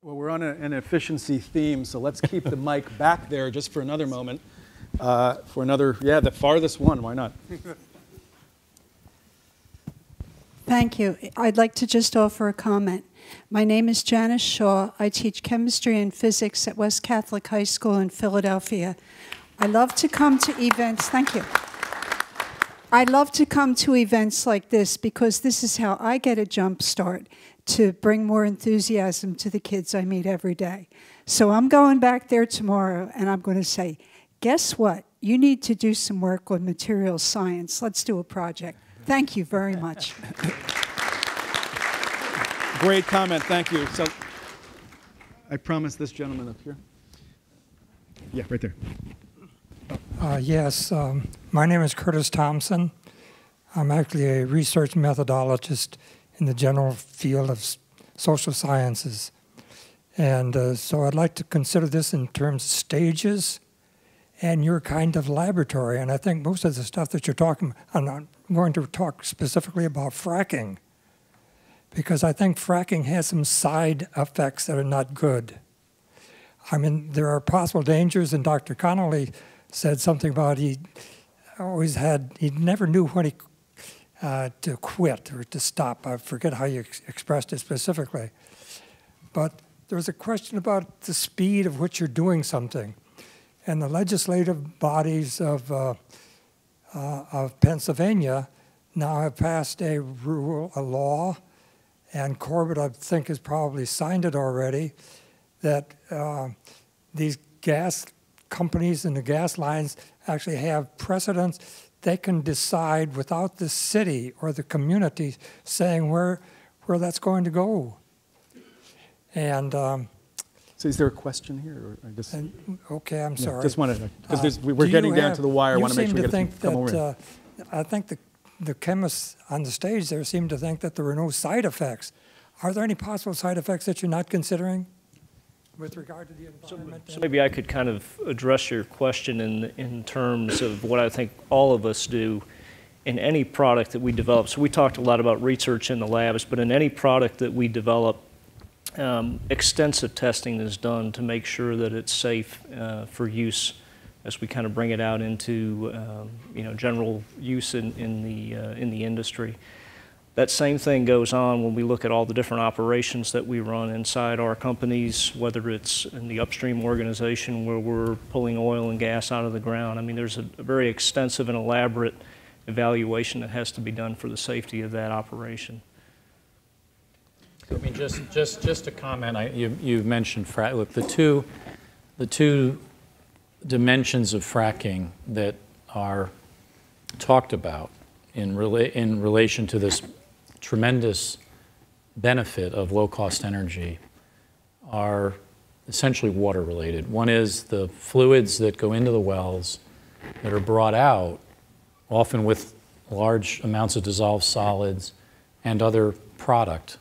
Well, we're on an efficiency theme, so let's keep the mic back there just for another moment. For another, yeah, the farthest one, why not? Thank you. I'd like to just offer a comment. My name is Janice Shaw. I teach chemistry and physics at West Catholic High School in Philadelphia. I love to come to events, thank you. I love to come to events like this because this is how I get a jump start to bring more enthusiasm to the kids I meet every day. So I'm going back there tomorrow and I'm going to say, guess what? You need to do some work on materials science. Let's do a project. Thank you very much. Great comment, thank you. So I promise this gentleman up here. Yeah, right there. Yes, my name is Curtis Thompson. I'm actually a research methodologist in the general field of social sciences. And so I'd like to consider this in terms of stages and your kind of laboratory. And I think most of the stuff that you're talking about, I'm not going to talk specifically about fracking, because I think fracking has some side effects that are not good. I mean, there are possible dangers, and Dr. Connolly said something about he never knew when to quit or to stop. I forget how you expressed it specifically. But there was a question about the speed of which you're doing something. And the legislative bodies of Pennsylvania now have passed a law, and Corbett, I think, has probably signed it already, that these gas companies and the gas lines actually have precedents. They can decide without the city or the community saying where that's going to go. And so is there a question here? Or I just, okay, I'm sorry. Just wanted to, because we're getting down to the wire. I want to make sure we get come over in. I think the chemists on the stage there seem to think that there were no side effects. Are there any possible side effects that you're not considering with regard to the environment? So maybe I could kind of address your question in terms of what I think all of us do in any product that we develop. So we talked a lot about research in the labs, but in any product that we develop, extensive testing is done to make sure that it's safe for use as we kind of bring it out into general use in the industry. That same thing goes on when we look at all the different operations that we run inside our companies, whether it's in the upstream organization where we're pulling oil and gas out of the ground. I mean, there's a very extensive and elaborate evaluation that has to be done for the safety of that operation. I mean, just to comment, you mentioned look, the two dimensions of fracking that are talked about in relation to this tremendous benefit of low-cost energy are essentially water-related. One is the fluids that go into the wells that are brought out, often with large amounts of dissolved solids and other product,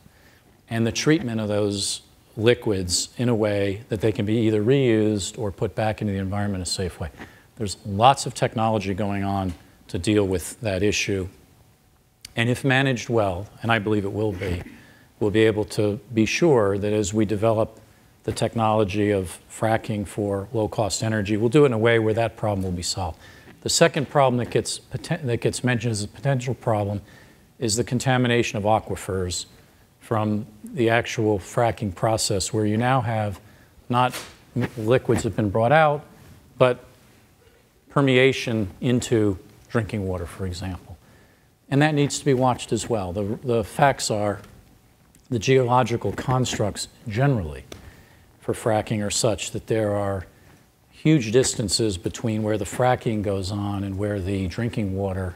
and the treatment of those liquids in a way that they can be either reused or put back into the environment in a safe way. There's lots of technology going on to deal with that issue. And if managed well, and I believe it will be, we'll be able to be sure that as we develop the technology of fracking for low-cost energy, we'll do it in a way where that problem will be solved. The second problem that gets mentioned as a potential problem is the contamination of aquifers from the actual fracking process, where you now have not liquids that have been brought out, but permeation into drinking water, for example. And that needs to be watched as well. The facts are the geological constructs generally for fracking are such that there are huge distances between where the fracking goes on and where the drinking water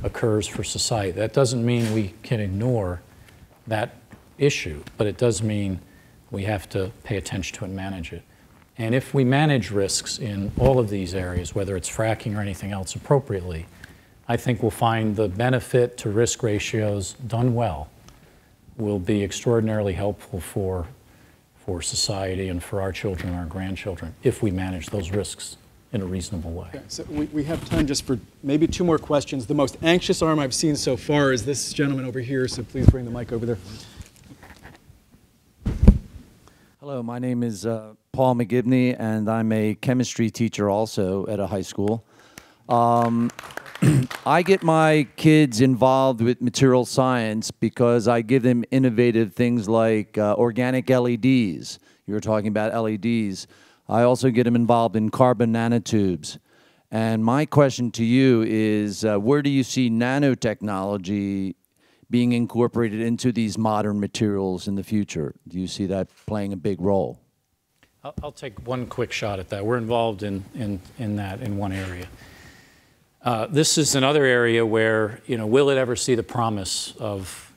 occurs for society. That doesn't mean we can ignore that issue, but it does mean we have to pay attention to it and manage it. And if we manage risks in all of these areas, whether it's fracking or anything else appropriately, I think we'll find the benefit to risk ratios done well will be extraordinarily helpful for society and for our children and our grandchildren if we manage those risks in a reasonable way. Okay, so we have time just for maybe two more questions. The most anxious arm I've seen so far is this gentleman over here, so please bring the mic over there. Hello, my name is Paul Mcgivney, and I'm a chemistry teacher also at a high school. I get my kids involved with material science because I give them innovative things like organic LEDs. You were talking about LEDs. I also get them involved in carbon nanotubes. And my question to you is, where do you see nanotechnology being incorporated into these modern materials in the future? Do you see that playing a big role? I'll take one quick shot at that. We're involved in that in one area. This is another area where, will it ever see the promise of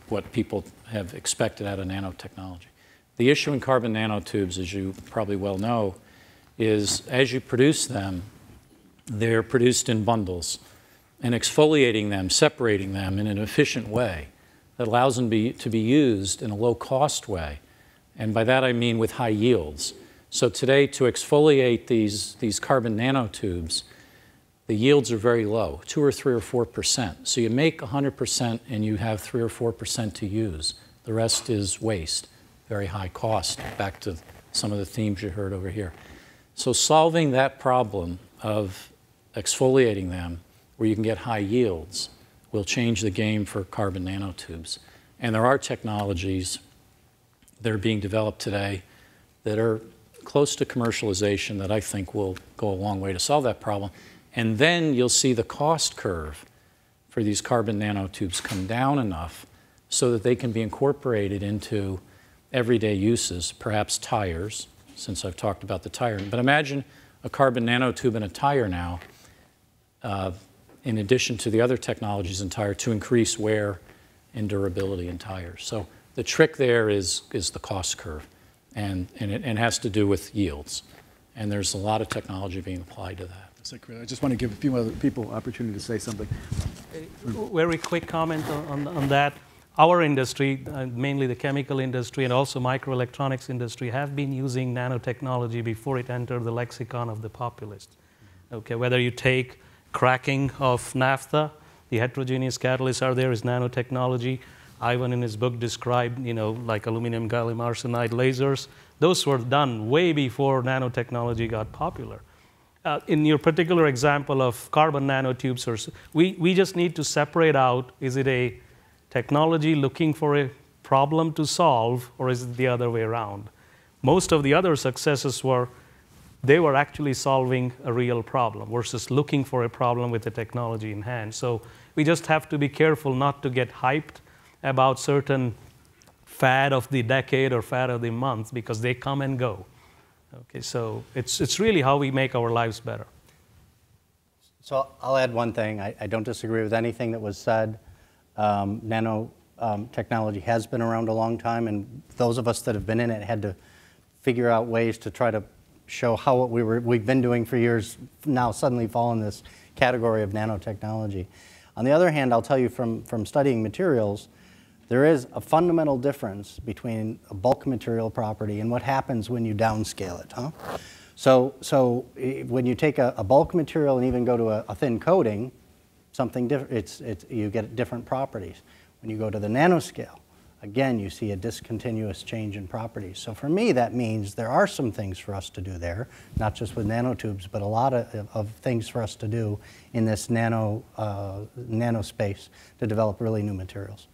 what people have expected out of nanotechnology? The issue in carbon nanotubes, as you probably well know, is as you produce them, they're produced in bundles. And exfoliating them, separating them in an efficient way that allows them to be used in a low-cost way. And by that I mean with high yields. So today, to exfoliate these carbon nanotubes, the yields are very low, 2 or 3 or 4%. So you make 100% and you have 3 or 4% to use. The rest is waste, very high cost, back to some of the themes you heard over here. So solving that problem of exfoliating them where you can get high yields will change the game for carbon nanotubes. And there are technologies that are being developed today that are close to commercialization that I think will go a long way to solve that problem. And then you'll see the cost curve for these carbon nanotubes come down enough so that they can be incorporated into everyday uses, perhaps tires, since I've talked about the tire. But imagine a carbon nanotube in a tire now, in addition to the other technologies in tire, to increase wear and durability in tires. So the trick there is the cost curve, and it has to do with yields. And there's a lot of technology being applied to that. I just want to give a few other people opportunity to say something. Very quick comment on that. Our industry, mainly the chemical industry and also microelectronics industry, have been using nanotechnology before it entered the lexicon of the populist. Okay, whether you take cracking of naphtha, the heterogeneous catalysts are there, is nanotechnology. Ivan in his book described, like aluminum gallium arsenide lasers. Those were done way before nanotechnology got popular. In your particular example of carbon nanotubes, we just need to separate out, is it a technology looking for a problem to solve, or is it the other way around? Most of the other successes they were actually solving a real problem versus looking for a problem with the technology in hand. So we just have to be careful not to get hyped about certain fad of the decade or fad of the month, because they come and go. Okay, so it's really how we make our lives better. So I'll add one thing. I don't disagree with anything that was said. Nanotechnology has been around a long time, and those of us that have been in it had to figure out ways to try to show how what we've been doing for years now suddenly fall in this category of nanotechnology. On the other hand, I'll tell you from studying materials, there is a fundamental difference between a bulk material property and what happens when you downscale it. So when you take a bulk material and even go to a thin coating, something different, you get different properties. When you go to the nanoscale, again, you see a discontinuous change in properties. So for me, that means there are some things for us to do there, not just with nanotubes, but a lot of things for us to do in this nano space to develop really new materials.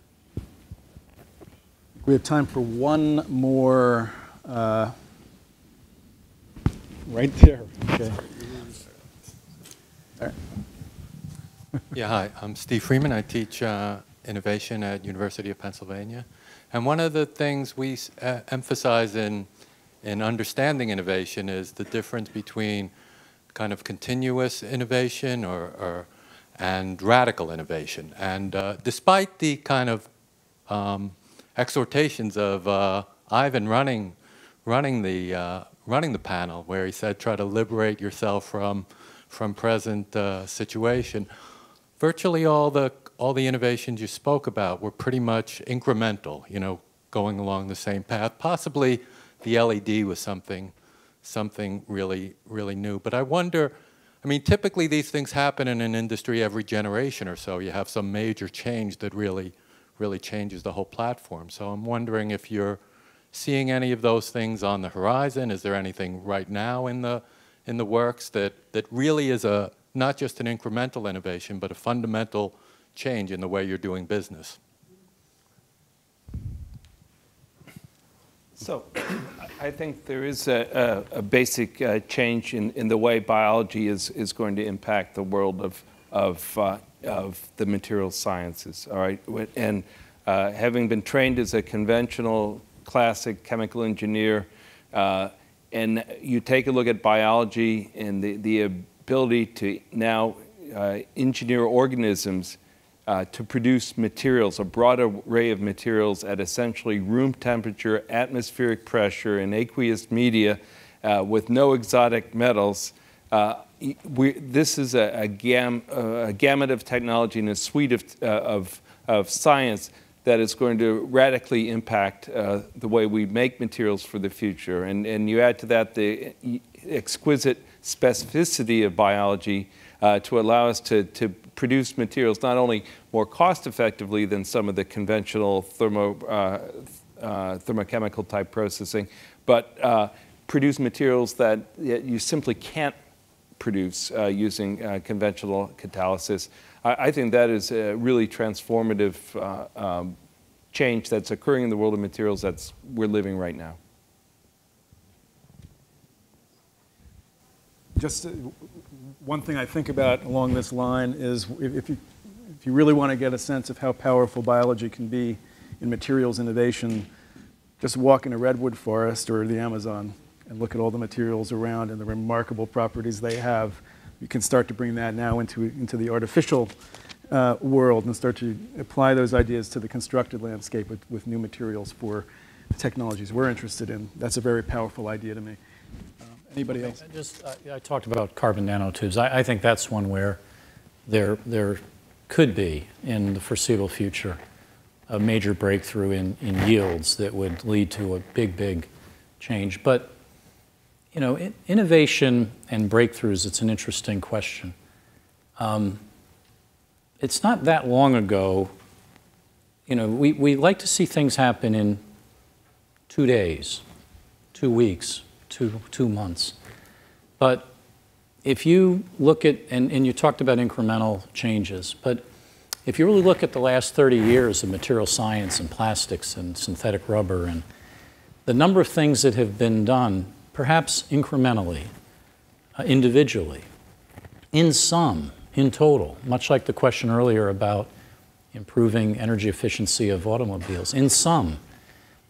We have time for one more, right there. Okay. All right. Yeah, hi, I'm Steve Freeman. I teach innovation at University of Pennsylvania. And one of the things we emphasize in understanding innovation is the difference between kind of continuous innovation and radical innovation. And despite the kind of exhortations of Ivan running the panel, where he said, try to liberate yourself from present situation, virtually all the innovations you spoke about were pretty much incremental, going along the same path. Possibly the LED was something really, really new. But I wonder, typically these things happen in an industry every generation or so. You have some major change that really changes the whole platform. So I'm wondering if you're seeing any of those things on the horizon? Is there anything right now in the works that really is not just an incremental innovation, but a fundamental change in the way you're doing business? So I think there is a basic change in the way biology is going to impact the world of the material sciences, all right? And having been trained as a conventional classic chemical engineer, and you take a look at biology and the ability to now engineer organisms to produce materials, a broad array of materials at essentially room temperature, atmospheric pressure, in aqueous media with no exotic metals. This is a gamut of technology and a suite of science that is going to radically impact the way we make materials for the future. And you add to that the exquisite specificity of biology to allow us to produce materials not only more cost effectively than some of the conventional thermochemical type processing, but produce materials that you simply can't produce using conventional catalysis. I think that is a really transformative change that's occurring in the world of materials that we're living right now. Just one thing I think about along this line is if you really want to get a sense of how powerful biology can be in materials innovation, just walk in a redwood forest or the Amazon and look at all the materials around and the remarkable properties they have. You can start to bring that now into the artificial world and start to apply those ideas to the constructed landscape with new materials for the technologies we're interested in. That's a very powerful idea to me. Anybody else? I talked about carbon nanotubes. I think that's one where there could be, in the foreseeable future, a major breakthrough in yields that would lead to a big change. But you know, innovation and breakthroughs, it's an interesting question. It's not that long ago, you know, we like to see things happen in 2 days, 2 weeks, two months. But if you look at, and you talked about incremental changes, but if you really look at the last 30 years of material science and plastics and synthetic rubber and the number of things that have been done, perhaps incrementally, individually, in sum, in total, much like the question earlier about improving energy efficiency of automobiles, in sum,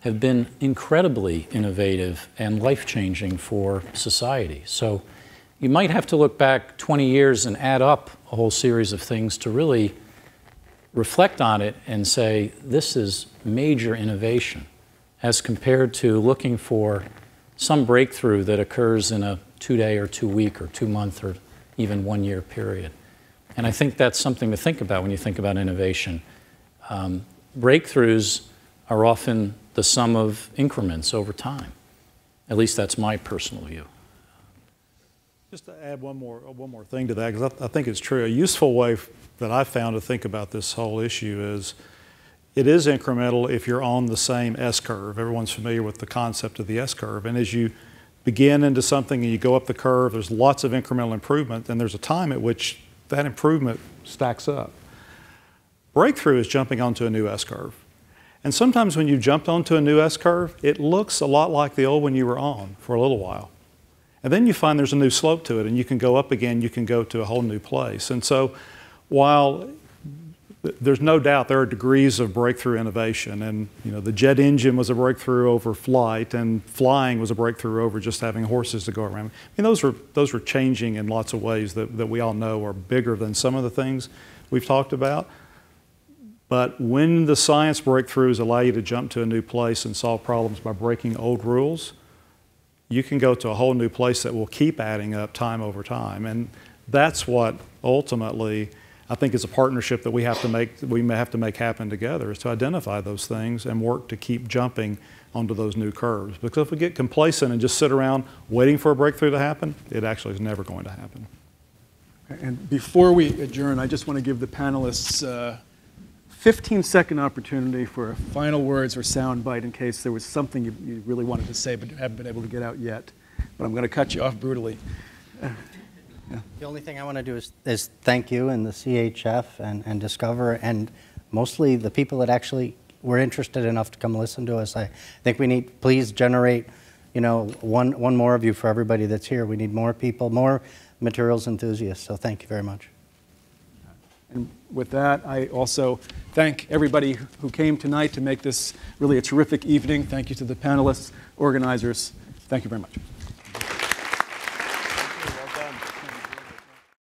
have been incredibly innovative and life-changing for society. So you might have to look back 20 years and add up a whole series of things to really reflect on it and say, this is major innovation, as compared to looking for some breakthrough that occurs in a 2-day or 2-week or 2-month or even 1-year period. And I think that's something to think about when you think about innovation. Breakthroughs are often the sum of increments over time. At least that's my personal view. Just to add one more thing to that, because I think it's true. A useful way that I've found to think about this whole issue is it is incremental if you're on the same S-curve. Everyone's familiar with the concept of the S-curve. And as you begin into something and you go up the curve, there's lots of incremental improvement, and there's a time at which that improvement stacks up. Breakthrough is jumping onto a new S-curve. And sometimes when you jumped onto a new S-curve, it looks a lot like the old one you were on for a little while. And then you find there's a new slope to it, and you can go up again, you can go to a whole new place. And so while there's no doubt there are degrees of breakthrough innovation, and you know, the jet engine was a breakthrough over flight, and flying was a breakthrough over just having horses to go around. I mean, those were changing in lots of ways that we all know are bigger than some of the things we've talked about. But when the science breakthroughs allow you to jump to a new place and solve problems by breaking old rules, you can go to a whole new place that will keep adding up time over time. And that's what ultimately I think is a partnership that we may have to make happen together, is to identify those things and work to keep jumping onto those new curves. Because if we get complacent and just sit around waiting for a breakthrough to happen, it actually is never going to happen. And before we adjourn, I just want to give the panelists 15-second opportunity for final words or sound bite in case there was something you really wanted to say but haven't been able to get out yet. But I'm going to cut you off brutally. The only thing I want to do is thank you and the CHF and Discover, and mostly the people that actually were interested enough to come listen to us. I think we need, please generate, you know, one more of you for everybody that's here. We need more people, more materials enthusiasts, so thank you very much. And with that, I also thank everybody who came tonight to make this really a terrific evening. Thank you to the panelists, organizers. Thank you very much.